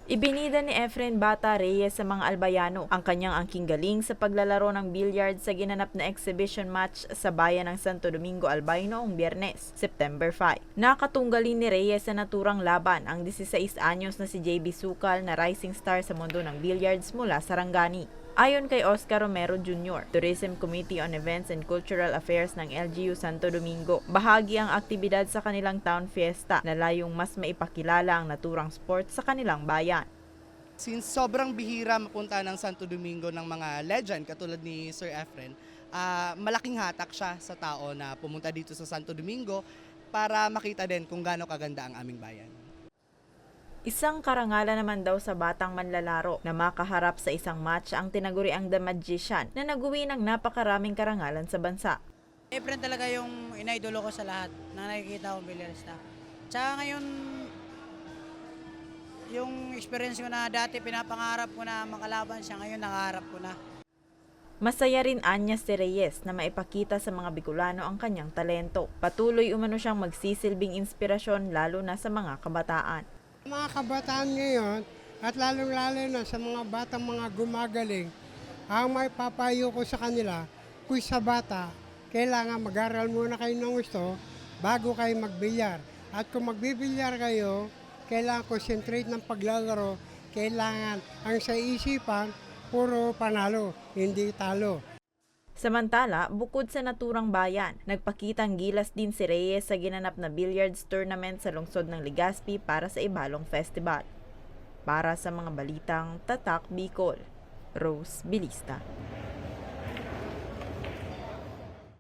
Ibinida ni Efren Bata Reyes sa mga Albayano ang kanyang angking galing sa paglalaro ng billiard sa ginanap na exhibition match sa bayan ng Santo Domingo, Albay noong Biyernes, September 5. Nakatunggalin ni Reyes sa naturang laban ang 16 anyos na si JB Sukal na rising star sa mundo ng billiards mula sa Sarangani. Ayon kay Oscar Romero Jr., Tourism Committee on Events and Cultural Affairs ng LGU Santo Domingo, bahagi ang aktibidad sa kanilang town fiesta na layong mas maipakilala ang naturang sport sa kanilang bayan. Since sobrang bihira mapunta ng Santo Domingo ng mga legend katulad ni Sir Efren, malaking hatak siya sa tao na pumunta dito sa Santo Domingo para makita din kung gaano kaganda ang aming bayan. Isang karangalan naman daw sa batang manlalaro na makaharap sa isang match ang tinaguriang The Magician na naguwi ng napakaraming karangalan sa bansa. Efren talaga yung inaidolo ko sa lahat na nakikita kong billiardista. Tsaka ngayon, yung experience ko na dati pinapangarap ko na makalaban siya, ngayon nakaharap ko na. Masaya rin anya si Reyes na maipakita sa mga Bicolano ang kanyang talento. Patuloy umano siyang magsisilbing inspirasyon lalo na sa mga kabataan. Mga kabataan ngayon at lalong-lalo na sa mga batang mga gumagaling, ang may papayo ko sa kanila, kung sa bata, kailangan mag-aral muna kayo ng gusto bago kayo magbilyar. At kung magbibilyar kayo, kailangan concentrate ng paglalaro, kailangan ang sa isipan, puro panalo, hindi talo. Samantala, bukod sa naturang bayan, nagpakitang gilas din si Reyes sa ginanap na billiards tournament sa lungsod ng Legazpi para sa Ibalong Festival. Para sa mga balitang Tatak Bicol, Rose Bilista.